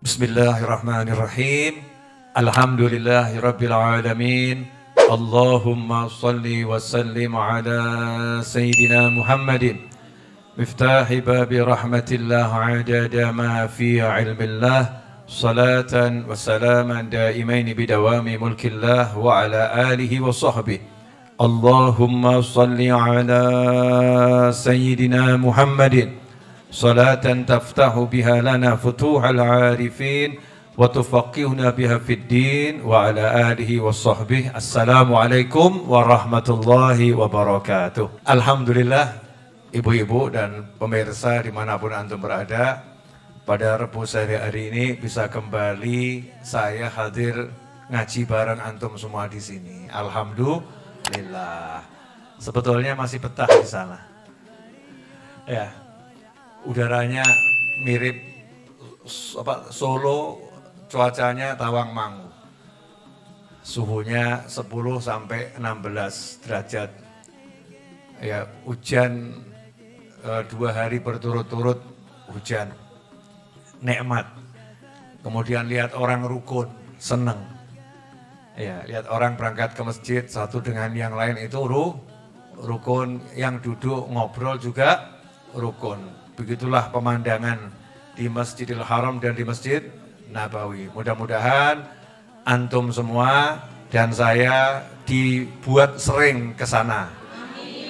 Bismillahirrahmanirrahim. Alhamdulillahirabbil alamin. Allahumma shalli wa sallim ala sayyidina Muhammadin miftahi babi rahmatillah adada ma fi ilmillah salatan wa salaman daimaini bidawami mulkillah wa ala alihi wa sahbihi. Allahumma shalli ala sayyidina Muhammadin salatan taftahu biha lana futuhal arifin wa tufaqihuna biha fid din wa ala alihi wa sahbihi. Assalamualaikum warahmatullahi wabarakatuh. Alhamdulillah, ibu-ibu dan pemirsa dimanapun antum berada, pada Rebu sehari hari ini bisa kembali saya hadir ngaji bareng antum semua di sini. Alhamdulillah. Sebetulnya masih betah di sana. Ya. Udaranya mirip Solo, cuacanya tawang-mangu. Suhunya 10 sampai 16 derajat. Ya, hujan 2 hari berturut-turut hujan. Nikmat. Kemudian lihat orang rukun, senang. Ya, lihat orang berangkat ke masjid satu dengan yang lain itu rukun, yang duduk ngobrol juga rukun. Begitulah pemandangan di Masjidil Haram dan di Masjid Nabawi. Mudah-mudahan antum semua dan saya dibuat sering ke sana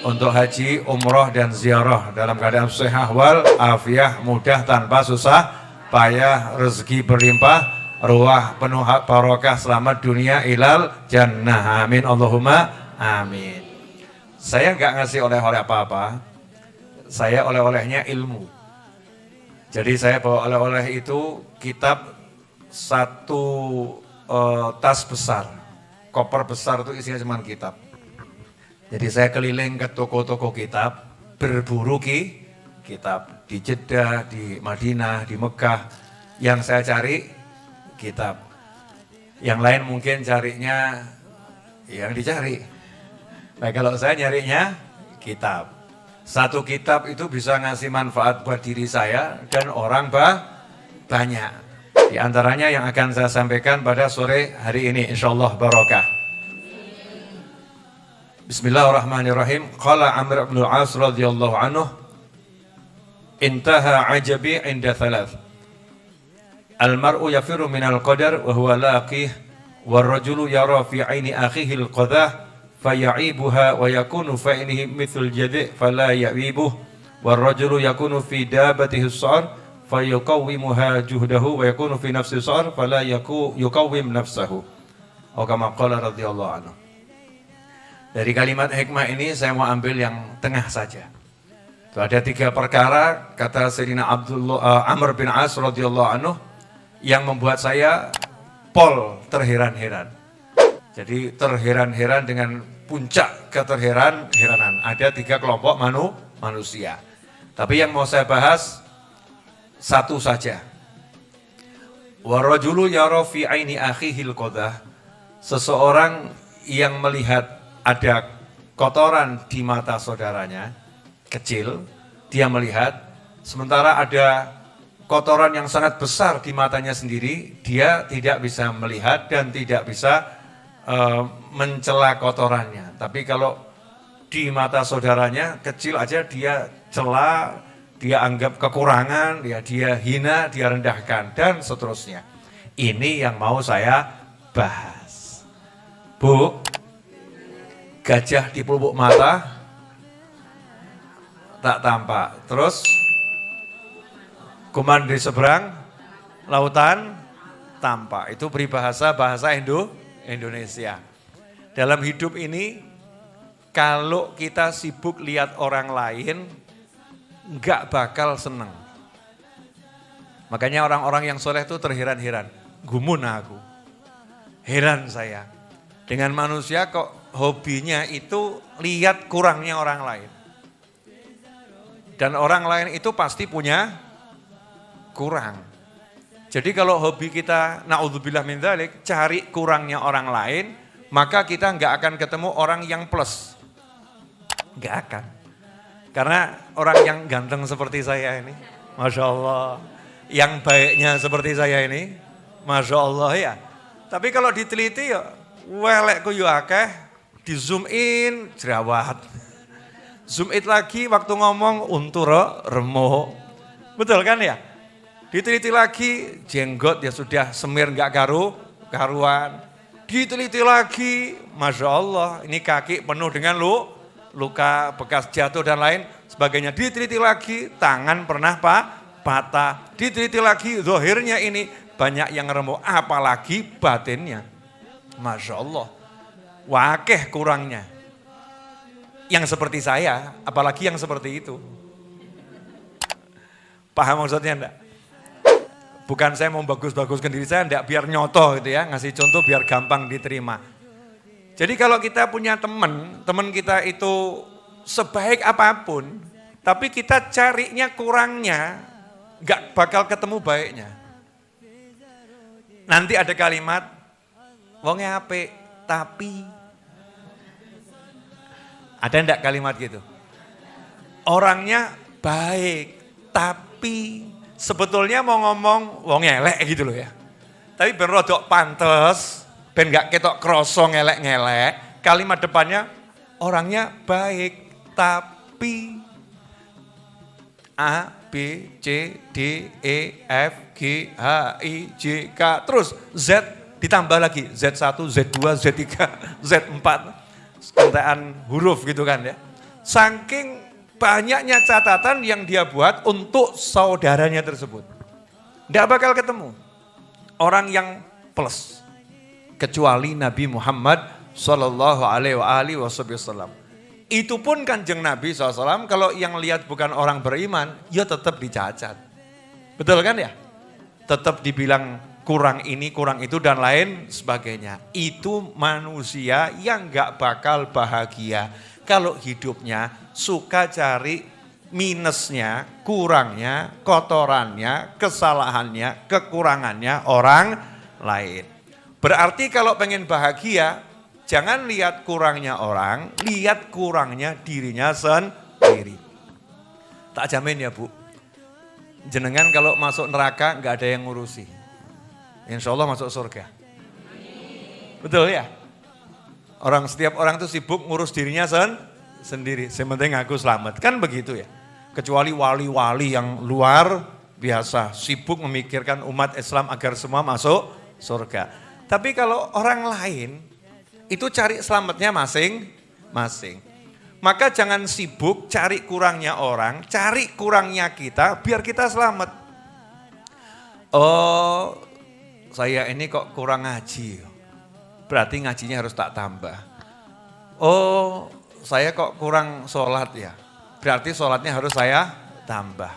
untuk haji, umroh dan ziarah dalam keadaan sehat wal afiah, mudah tanpa susah payah, rezeki berlimpah, ruah penuh barokah, selamat dunia ilal jannah. Amin Allahumma amin. Saya nggak ngasih oleh-oleh apa-apa. Saya oleh-olehnya ilmu. Jadi saya bawa oleh-oleh itu kitab satu tas besar. Koper besar itu isinya cuma kitab. Jadi saya keliling ke toko-toko kitab, berburu kitab. Di Jeddah, di Madinah, di Mekah. Yang saya cari kitab. Yang lain mungkin carinya yang dicari. Nah kalau saya nyarinya kitab. Satu kitab itu bisa ngasih manfaat buat diri saya dan orang banyak. Di antaranya yang akan saya sampaikan pada sore hari ini, insyaallah barokah. Bismillahirrahmanirrahim. Qala Amr bin al-As radhiyallahu anhu, intaha ajabi inda thalath. Al-mar'u yafiru minal qadar wa huwa laqih, wal rajulu yara fi aini akhihi al-qadah faya'ibuha wa yakunu fa'inihi mithl jadi' fala ya'ibuh wal rajulu yakunu fi dabatihi as-sa'r fayuqawwimuha juhdahu wa yakunu fi nafsi as-sa'r fala yuqawwim nafsahu. Atau kama qala radhiyallahu anhu. Dari kalimat hikmah ini saya mau ambil yang tengah saja. Itu ada 3 perkara kata Sayyidina Amr bin As radhiyallahu anhu yang membuat saya terheran-heran. Jadi terheran-heran dengan puncak keterheran-heranan. Ada 3 kelompok manusia. Tapi yang mau saya bahas satu saja. Warajulu yara fi aini akhihil qadah. Seseorang yang melihat ada kotoran di mata saudaranya, kecil, dia melihat, sementara ada kotoran yang sangat besar di matanya sendiri, dia tidak bisa melihat dan tidak bisa mencela kotorannya. Tapi kalau di mata saudaranya kecil aja dia cela, dia anggap kekurangan, dia hina, dia rendahkan dan seterusnya. Ini yang mau saya bahas. Bu, gajah di pelupuk mata tak tampak. Terus kuman di seberang lautan tampak. Itu peribahasa bahasa Indonesia. Dalam hidup ini, kalau kita sibuk lihat orang lain, enggak bakal senang. Makanya orang-orang yang soleh itu terheran-heran. Gumun aku, heran saya. Dengan manusia kok hobinya itu lihat kurangnya orang lain. Dan orang lain itu pasti punya kurang. Jadi kalau hobi kita, na'udzubillah min dzalik, cari kurangnya orang lain, maka kita nggak akan ketemu orang yang plus. Nggak akan. Karena orang yang ganteng seperti saya ini, Masya Allah, Yang baiknya seperti saya ini, Masya Allah ya. Tapi kalau diteliti ya, welekku yo akeh, di zoom in, jerawat. Zoom in lagi waktu ngomong untur remuk. Betul kan ya? Diteliti lagi, jenggot ya sudah semir nggak karuan. Diteliti lagi, Masya Allah, ini kaki penuh dengan luka, bekas jatuh dan lain sebagainya. Diteliti lagi, tangan pernah patah. Diteliti lagi, zahirnya ini banyak yang remuk, apalagi batinnya. Masya Allah, wakeh kurangnya. Yang seperti saya, apalagi yang seperti itu. Paham maksudnya enggak? Bukan saya mau bagus-baguskan diri saya, enggak, biar nyoto gitu ya, ngasih contoh biar gampang diterima. Jadi kalau kita punya teman kita itu sebaik apapun, tapi kita carinya kurangnya, enggak bakal ketemu baiknya. Nanti ada kalimat, wonge apik, tapi ada enggak kalimat gitu? Orangnya baik, tapi sebetulnya mau ngomong wong elek gitu loh ya. Tapi ben rodok pantes, ben gak ketok kroso ngelek-ngelek, kalimat depannya orangnya baik, tapi A, B, C, D, E, F, G, H, I, J, K, terus Z ditambah lagi, Z1, Z2, Z3, Z4, sekentean huruf gitu kan ya. Saking banyaknya catatan yang dia buat untuk saudaranya tersebut. Tidak bakal ketemu orang yang plus. Kecuali Nabi Muhammad Sallallahu Alaihi Wasallam. Itu pun Kanjeng Nabi SAW kalau yang lihat bukan orang beriman, ya tetap dicacat. Betul kan ya? Tetap dibilang kurang ini, kurang itu dan lain sebagainya. Itu manusia yang gak bakal bahagia. Kalau hidupnya suka cari minusnya, kurangnya, kotorannya, kesalahannya, kekurangannya orang lain. Berarti kalau pengen bahagia, jangan lihat kurangnya orang, lihat kurangnya dirinya sendiri. Tak jamin ya Bu, jenengan kalau masuk neraka nggak ada yang ngurusi. Insya Allah masuk surga. Betul ya? Setiap orang itu sibuk ngurus dirinya sendiri. Sementing aku selamat. Kan begitu ya. Kecuali wali-wali yang luar biasa. Sibuk memikirkan umat Islam agar semua masuk surga. Tapi kalau orang lain itu cari selamatnya masing-masing. Maka jangan sibuk cari kurangnya orang. Cari kurangnya kita biar kita selamat. Oh, saya ini kok kurang ngaji. Berarti ngajinya harus tak tambah. Oh, saya kok kurang sholat ya. Berarti sholatnya harus saya tambah.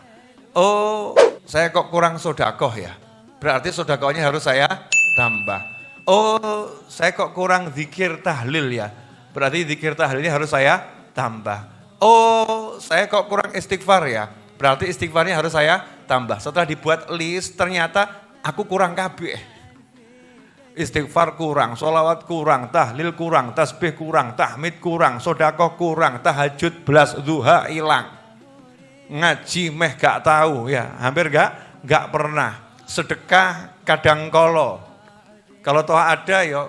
Oh, saya kok kurang sodakoh ya. Berarti sodakohnya harus saya tambah. Oh, saya kok kurang zikir tahlil ya. Berarti zikir tahlilnya harus saya tambah. Oh, saya kok kurang istighfar ya. Berarti istighfarnya harus saya tambah. Setelah dibuat list, ternyata aku kurang kabeh. Istighfar kurang, sholawat kurang, tahlil kurang, tasbih kurang, tahmid kurang, sodakoh kurang, tahajud belas, duha hilang. Ngaji meh gak tahu ya, hampir gak pernah. Sedekah kadang kalau toh ada ya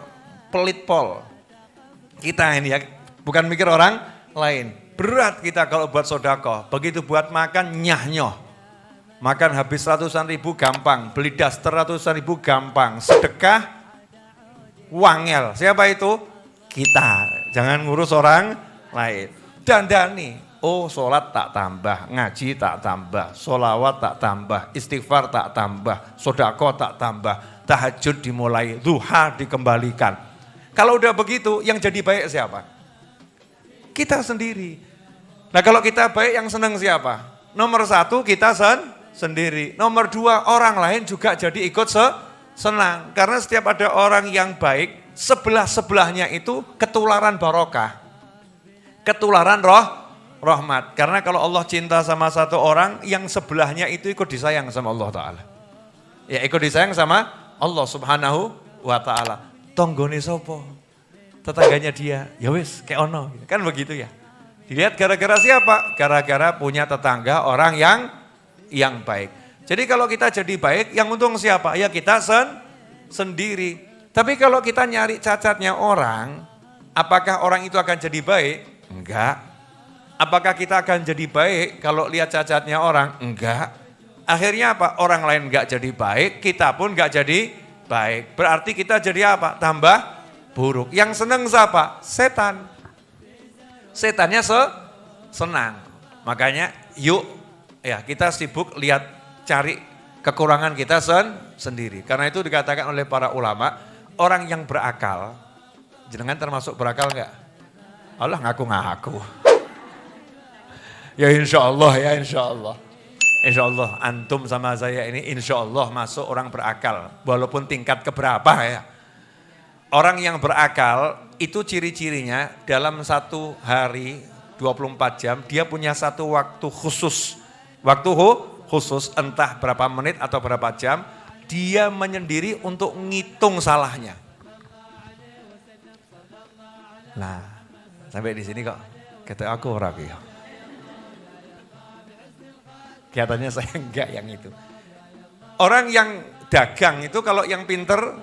pelit pol. Kita ini ya, bukan mikir orang lain. Berat kita kalau buat sodakoh, begitu buat makan nyah-nyoh. Makan habis ratusan ribu gampang, beli daster ratusan ribu gampang, sedekah wangel. Siapa itu? Kita. Jangan ngurus orang lain. Dandani. Oh, sholat tak tambah, ngaji tak tambah, sholawat tak tambah, istighfar tak tambah, sodako tak tambah, tahajud dimulai, duha dikembalikan. Kalau udah begitu, yang jadi baik siapa? Kita sendiri. Nah kalau kita baik, yang senang siapa? Nomor satu kita sendiri. Nomor dua, orang lain juga jadi ikut senang, karena setiap ada orang yang baik, sebelah-sebelahnya itu ketularan barokah, ketularan rahmat. Karena kalau Allah cinta sama satu orang, yang sebelahnya itu ikut disayang sama Allah Ta'ala. Ya ikut disayang sama Allah Subhanahu wa Ta'ala. Tonggone sopo? Tetangganya dia, ya wis kayak ono. Kan begitu ya. Dilihat gara-gara siapa? Gara-gara punya tetangga orang yang baik. Jadi kalau kita jadi baik, yang untung siapa? Ya kita sendiri. Tapi kalau kita nyari cacatnya orang, apakah orang itu akan jadi baik? Enggak. Apakah kita akan jadi baik kalau lihat cacatnya orang? Enggak. Akhirnya apa? Orang lain enggak jadi baik, kita pun enggak jadi baik. Berarti kita jadi apa? Tambah buruk. Yang senang siapa? Setan. Setannya senang. Makanya yuk ya kita sibuk lihat cari kekurangan kita sendiri. Karena itu dikatakan oleh para ulama, orang yang berakal, jenengan termasuk berakal enggak? Allah ngaku-ngaku. Ya insya Allah, ya insya Allah. Insya Allah antum sama saya ini insya Allah masuk orang berakal. Walaupun tingkat keberapa ya. Orang yang berakal itu ciri-cirinya dalam satu hari 24 jam dia punya satu waktu khusus. Waktu khusus entah berapa menit atau berapa jam, dia menyendiri untuk ngitung salahnya. Nah, sampai di sini kok kata aku orang ya. Kelihatannya saya enggak yang itu. Orang yang dagang itu kalau yang pinter,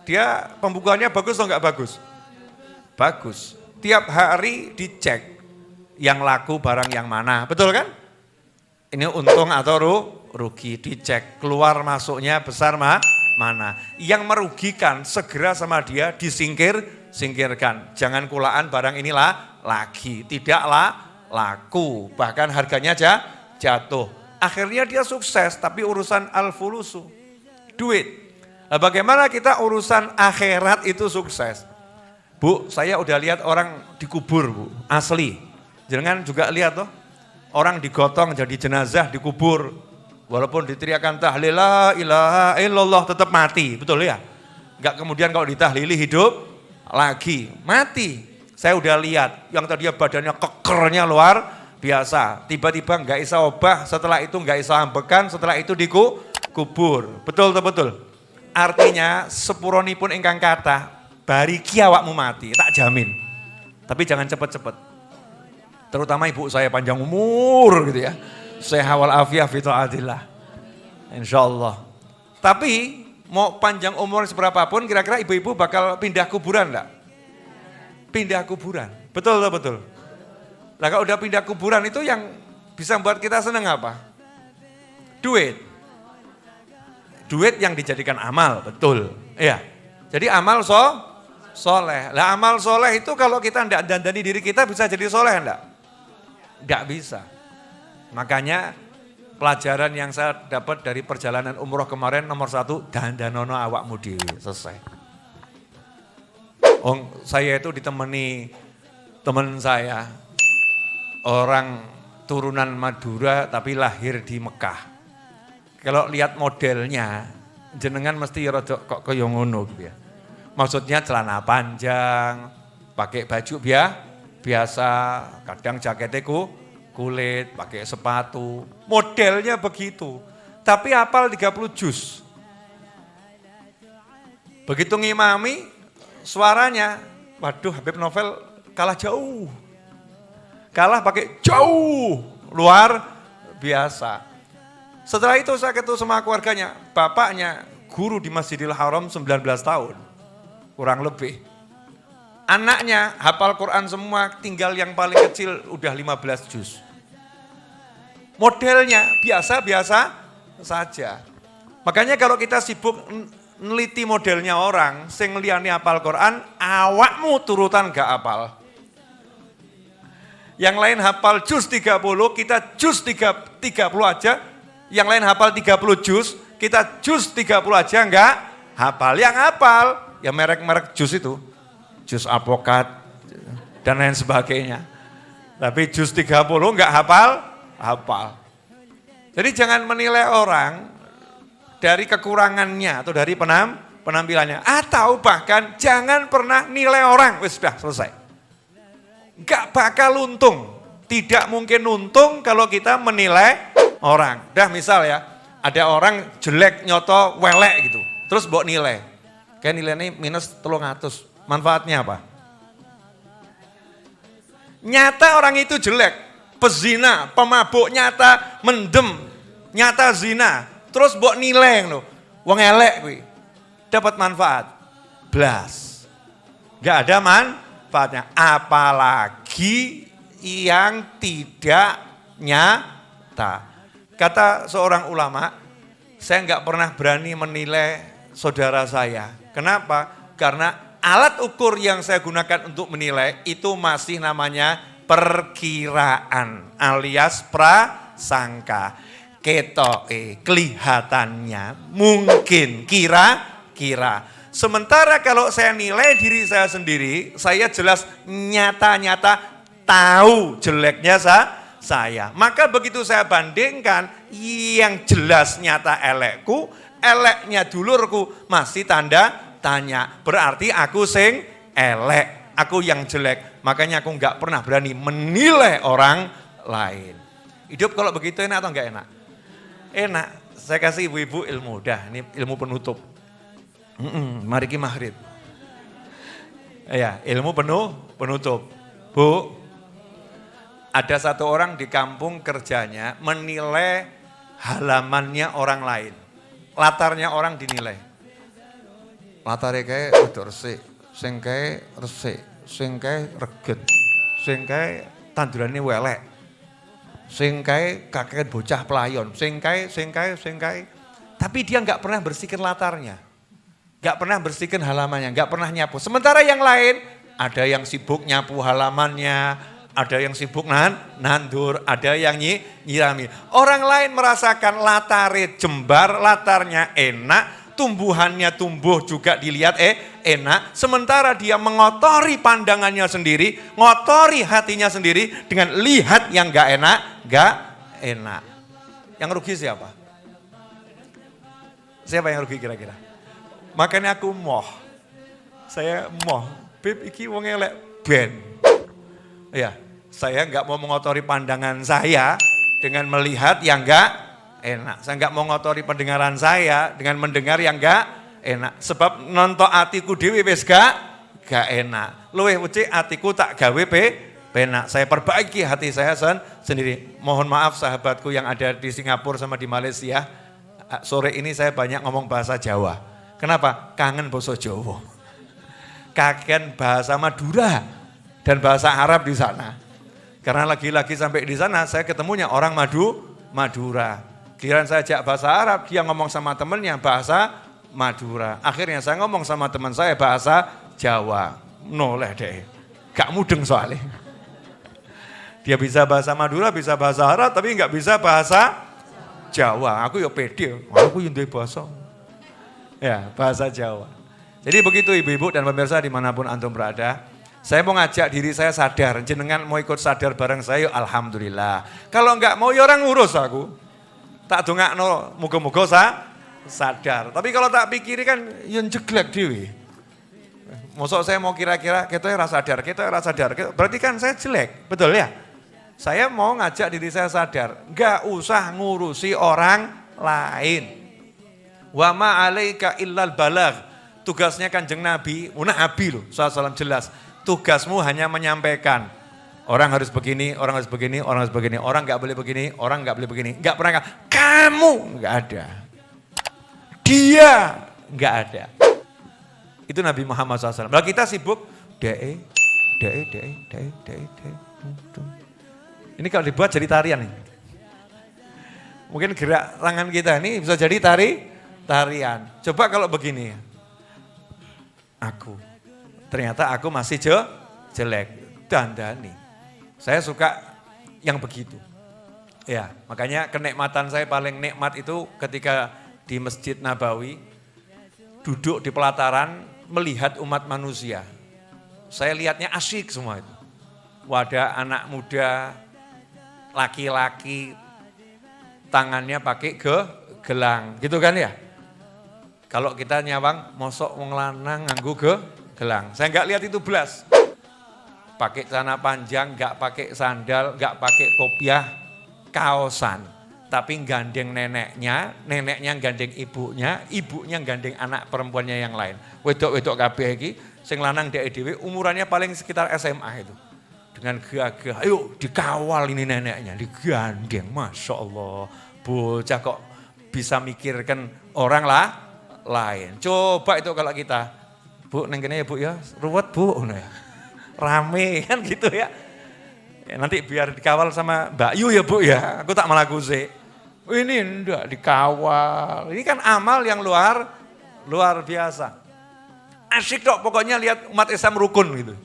dia pembukuannya bagus atau enggak bagus? Bagus. Tiap hari dicek yang laku barang yang mana, betul kan? Ini untung atau rugi, dicek keluar masuknya besar mana. Yang merugikan segera sama dia singkirkan. Jangan kulaan barang inilah lagi, tidaklah laku, bahkan harganya jatuh. Akhirnya dia sukses, tapi urusan al-fulusu, duit. Nah, bagaimana kita urusan akhirat itu sukses? Bu, saya udah lihat orang dikubur, Bu, asli. Jangan juga lihat toh. Orang digotong jadi jenazah dikubur. Walaupun diteriakan tahlil la ilaha illallah tetap mati. Betul ya? Enggak kemudian kalau ditahlili hidup lagi. Mati. Saya udah lihat yang tadinya badannya kekernya luar biasa. Tiba-tiba enggak bisa obah, setelah itu enggak bisa ambekan, setelah itu dikubur. Betul. Artinya sepuronipun ingkang kathah bari kiawakmu mati, tak jamin. Tapi jangan cepet-cepet. Terutama ibu saya panjang umur gitu ya. Sehat wal afiah fi taatillah. Insyaallah. Tapi mau panjang umur seberapapun kira-kira ibu-ibu bakal pindah kuburan enggak? Pindah kuburan. Betul. Nah kalau udah pindah kuburan itu yang bisa membuat kita senang apa? Duit. Duit yang dijadikan amal, betul. Iya. Jadi amal soleh. Lah amal soleh itu kalau kita enggak dandani diri kita bisa jadi soleh enggak? Enggak bisa. Makanya pelajaran yang saya dapat dari perjalanan umroh kemarin nomor 1, dandanono awakmu dhewe, selesai. Saya itu ditemani teman saya, orang turunan Madura tapi lahir di Mekah. Kalau lihat modelnya, jenengan mesti rada kok kaya ngono gitu ya. Maksudnya celana panjang, pakai baju biasa, kadang jaketnya kulit, pakai sepatu, modelnya begitu. Tapi hafal 30 juz. Begitu ngimami, suaranya, waduh Habib Novel kalah jauh. Kalah pakai jauh, luar biasa. Setelah itu saya ketemu sama keluarganya, bapaknya guru di Masjidil Haram 19 tahun, kurang lebih. Anaknya hafal Quran semua, tinggal yang paling kecil udah 15 juz. Modelnya biasa-biasa saja. Makanya kalau kita sibuk neliti modelnya orang, sing liyane hafal Quran, awakmu turutan gak hafal. Yang lain hafal juz 30, kita juz 30 aja. Yang lain hafal 30 juz, kita juz 30 aja enggak hafal. Yang hafal, ya merek-merek juz itu. Juz apokat dan lain sebagainya. Tapi juz 30 enggak hafal. Jadi jangan menilai orang dari kekurangannya atau dari penampilannya. Atau bahkan jangan pernah nilai orang. Wis sudah selesai. Enggak bakal untung. Tidak mungkin untung kalau kita menilai orang. Dah misal ya, ada orang jelek nyoto welek gitu. Terus mbok nilai. Kayak nilainya minus 300. Manfaatnya apa? Nyata orang itu jelek, pezina, pemabuk, nyata mendem, nyata zina. Terus mbok nilai lho. Wong elek kuwi dapat manfaat. Blas. Enggak ada manfaatnya. Apalagi yang tidak nyata. Kata seorang ulama, saya enggak pernah berani menilai saudara saya. Kenapa? Karena alat ukur yang saya gunakan untuk menilai itu masih namanya perkiraan alias prasangka. Ketoke kelihatannya mungkin kira-kira. Sementara kalau saya nilai diri saya sendiri, saya jelas nyata-nyata tahu jeleknya saya. Maka begitu saya bandingkan yang jelas nyata elekku, eleknya dulurku masih tanda tanya. Berarti aku sing elek, aku yang jelek. Makanya aku nggak pernah berani menilai orang lain. Hidup kalau begitu enak atau enggak enak? Enak. Saya kasih ibu-ibu ilmu. Dah, ini ilmu penutup. Mari kita maghrib. Ya, ilmu penutup. Bu, ada satu orang di kampung kerjanya menilai halamannya orang lain. Latarnya orang dinilai. Latarnya kayak resik, sing kayak resik, sing kayak reget, sing kayak tandurannya welek. Sing kae kakek bocah pelayon, sing kae. Tapi dia nggak pernah bersihkan latarnya. Nggak pernah bersihkan halamannya, nggak pernah nyapu. Sementara yang lain, ada yang sibuk nyapu halamannya, ada yang sibuk nandur, ada yang nyirami. Orang lain merasakan latarnya jembar, latarnya enak, tumbuhannya tumbuh juga dilihat enak. Sementara dia mengotori pandangannya sendiri, ngotori hatinya sendiri dengan lihat yang nggak enak. Yang rugi siapa? Siapa yang rugi kira-kira? Makanya aku saya Beb iki wong elek ben. Ya, saya nggak mau mengotori pandangan saya dengan melihat yang nggak enak. Saya nggak mau mengotori pendengaran saya dengan mendengar yang nggak enak. Sebab nonton atiku dhewe wis gak enak. Luwih ucik atiku tak gawe penak. Saya perbaiki hati saya sendiri. Mohon maaf sahabatku yang ada di Singapura sama di Malaysia. Sore ini saya banyak ngomong bahasa Jawa. Kenapa? Kangen basa Jawa. Kangen bahasa Madura dan bahasa Arab di sana. Karena lagi-lagi sampai di sana saya ketemunya orang Madura. Giliran saya ajak bahasa Arab, dia ngomong sama temennya bahasa Madura. Akhirnya saya ngomong sama teman saya bahasa Jawa. Noleh deh, gak mudeng soalnya. Dia bisa bahasa Madura, bisa bahasa Arab, tapi nggak bisa bahasa Jawa. Aku ya pede, aku yang duwe bahasa. Ya, bahasa Jawa. Jadi begitu ibu-ibu dan pemirsa dimanapun antum berada. Saya mau ngajak diri saya sadar, jenengan mau ikut sadar bareng saya, alhamdulillah. Kalau enggak mau ya orang ngurus aku. Tak dongakno muga-muga sadar. Tapi kalau tak pikiri kan yang jeglek dewe. Mosok saya mau kira-kira kita rasa sadar. Berarti kan saya jelek, betul ya? Saya mau ngajak diri saya sadar, enggak usah ngurusi orang lain. Wa ma 'alaika illal balagh. Tugasnya Kanjeng Nabi loh, sallallahu jelas. Tugasmu hanya menyampaikan. Orang harus begini, orang harus begini, orang harus begini. Orang enggak boleh begini, orang enggak boleh begini. Enggak pernah, kamu enggak ada. Dia enggak ada. Itu Nabi Muhammad SAW. Kalau kita sibuk, dae. Ini kalau dibuat jadi tarian nih. Mungkin gerak tangan kita ini bisa jadi tarian. Coba kalau begini. Ternyata aku masih jelek. Dandani. Saya suka yang begitu. Ya, makanya kenikmatan saya paling nikmat itu ketika di Masjid Nabawi, duduk di pelataran, melihat umat manusia. Saya lihatnya asyik semua itu. Wadah anak muda, laki-laki, tangannya pakai gelang, gitu kan ya. Kalau kita nyawang, mosok wong lanang nganggo gelang. Saya enggak lihat itu belas. Pakai celana panjang, enggak pakai sandal, enggak pakai kopiah, kaosan. Tapi gandeng neneknya gandeng ibunya gandeng anak perempuannya yang lain. Wedok-wedok kabeh iki, sing lanang dhek dhewe umurannya paling sekitar SMA itu. Dengan gagah, ayo dikawal ini neneknya, digandeng, Masya Allah. Bocah kok bisa mikirkan orang lah lain. Coba itu kalau kita, Bu, neng kene ya Bu ya, ruwet Bu, rame kan gitu ya. Nanti biar dikawal sama Mbak Yu ya Bu ya, aku tak melaku sih. Ini enggak dikawal, ini kan amal yang luar biasa. Asyik dok pokoknya lihat umat Islam rukun gitu.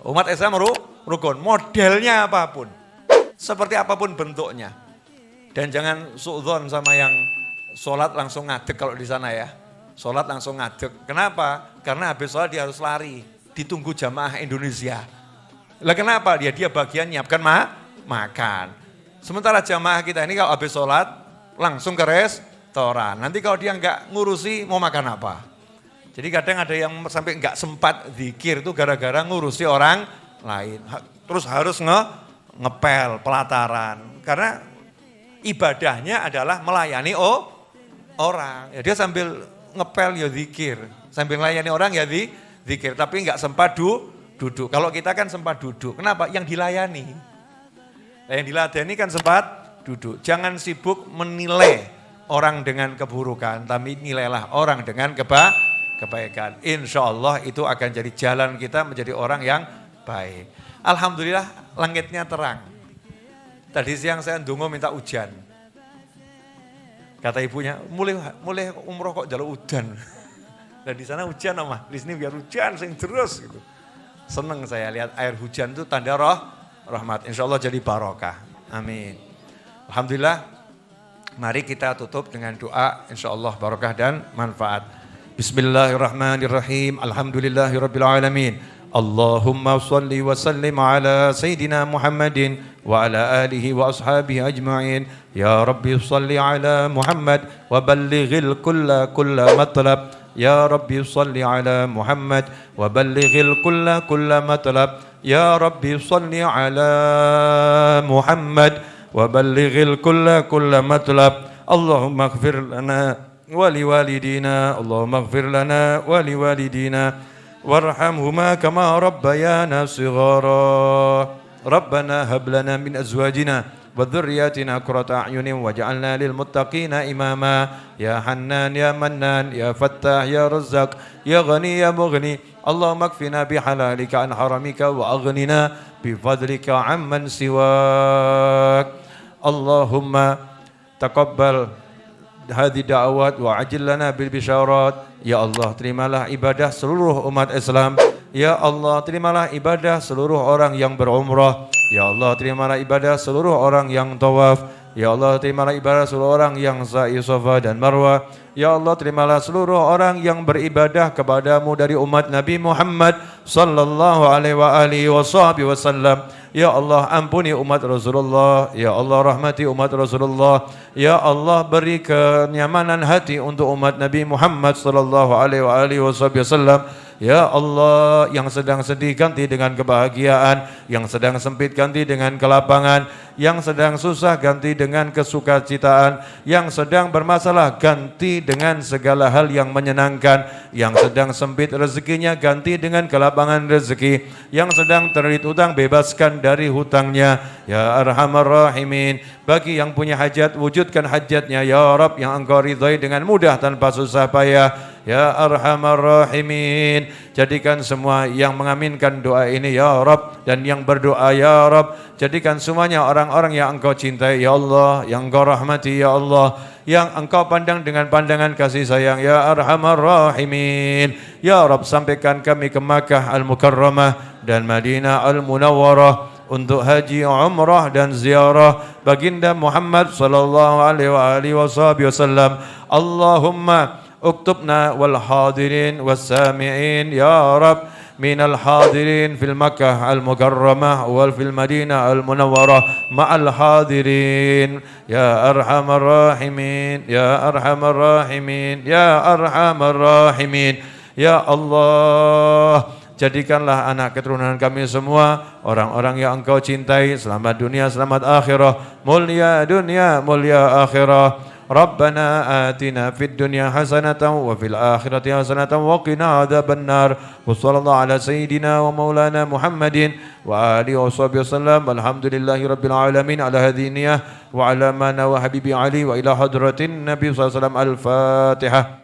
Umat Islam rukun, modelnya apapun, seperti apapun bentuknya. Dan jangan suudzon sama yang sholat langsung ngadeg kalau di sana ya. Sholat langsung ngadeg. Kenapa? Karena habis sholat dia harus lari. Ditunggu jamaah Indonesia. Lah kenapa? Dia bagian nyiapkan makan. Sementara jamaah kita ini kalau habis sholat langsung ke restoran. Nanti kalau dia nggak ngurusi mau makan apa? Jadi kadang ada yang sampai nggak sempat zikir itu gara-gara ngurusi orang lain. Terus harus ngepel, pelataran. Karena ibadahnya adalah melayani orang. Ya dia sambil ngepel ya zikir, sambil melayani orang ya zikir, tapi nggak sempat duduk. Kalau kita kan sempat duduk. Kenapa? Yang dilayani. Nah, yang diladeni kan sempat duduk. Jangan sibuk menilai orang dengan keburukan, tapi nilailah orang dengan kebaikan. Insya Allah itu akan jadi jalan kita menjadi orang yang baik. Alhamdulillah langitnya terang. Tadi siang saya ndonga minta hujan. Kata ibunya, mulai umroh kok jalur hujan. Dan di sana hujan Oma, di sini biar hujan sing terus gitu. Seneng saya lihat air hujan itu tanda rahmat. Insya Allah jadi barokah. Amin. Alhamdulillah, mari kita tutup dengan doa. Insya Allah barokah dan manfaat. Bismillahirrahmanirrahim. Alhamdulillahirabbil alamin. Allahumma salli wa sallim ala Sayyidina Muhammadin wa ala alihi wa ashabihi ajma'in. Ya Rabbi salli ala Muhammad wa ballighil kulla matlab. Ya Rabbi salli ala Muhammad wa ballighil kulla matlab. Ya Rabbi salli ala Muhammad wa ballighil kulla matlab. Allahumma ighfir lana wa liwalidina. Allahumma ighfir lana wa liwalidina. وارحمهما كما ربيانا صغارا ربنا هب لنا من أزواجنا وذرياتنا قرة أعين واجعلنا للمتقين إماما يا حنان يا منان يا فتاح يا رزاق يا غني يا مغني اللهم اكفنا بحلالك عن حرمك وأغننا بفضلك عمن سواك اللهم تقبل hadhi da'awat wa ajil lana bil bisyarat. Ya Allah, terimalah ibadah seluruh umat Islam. Ya Allah, terimalah ibadah seluruh orang yang berumrah. Ya Allah, terimalah ibadah seluruh orang yang tawaf. Ya Allah, terimalah ibadah seluruh orang yang sa'i Safa dan Marwah. Ya Allah, terimalah seluruh orang yang beribadah kepadamu dari umat Nabi Muhammad sallallahu alaihi wasallam. Ya Allah, ampuni umat Rasulullah. Ya Allah, rahmati umat Rasulullah. Ya Allah, beri kenyamanan hati untuk umat Nabi Muhammad sallallahu alaihi wasallam. Ya Allah, yang sedang sedih ganti dengan kebahagiaan, yang sedang sempit ganti dengan kelapangan, yang sedang susah ganti dengan kesukacitaan, yang sedang bermasalah ganti dengan segala hal yang menyenangkan, yang sedang sempit rezekinya ganti dengan kelapangan rezeki, yang sedang terlilit hutang bebaskan dari hutangnya. Ya Arhamar Rahimin, bagi yang punya hajat wujudkan hajatnya ya Rabb yang Engkau ridhai dengan mudah tanpa susah payah. Ya Arhamar Rahimin, jadikan semua yang mengaminkan doa ini ya Rabb dan yang berdoa ya Rabb, jadikan semuanya orang-orang yang Engkau cintai ya Allah, yang Engkau rahmati ya Allah, yang Engkau pandang dengan pandangan kasih sayang ya Arhamar Rahimin. Ya Rabb, sampaikan kami ke Makkah Al-Mukarramah dan Madinah Al-Munawwarah untuk haji, umrah dan ziarah baginda Muhammad sallallahu alaihi wasallam. Allahumma اكتبنا والحاضرين والسامعين يا رب من الحاضرين في المكة المكرمة وفي المدينة المنورة مع الحاضرين يا أرحم الراحمين يا أرحم الراحمين يا أرحم الراحمين يا الله. Jadikanlah anak keturunan kami semua orang-orang yang Engkau cintai, selamat dunia, selamat akhirah, mulia dunia, mulia akhirah. ربنا آتنا في الدنيا حسنة وفي الآخرة حسنة وقنا عذاب النار وصلى الله على سيدنا ومولانا محمد وآله وصحبه وسلم والحمد لله رب العالمين على هذه النية وعلى ما نوى حبيبي علي وإلى حضرة النبي صلى الله عليه وسلم الفاتحة.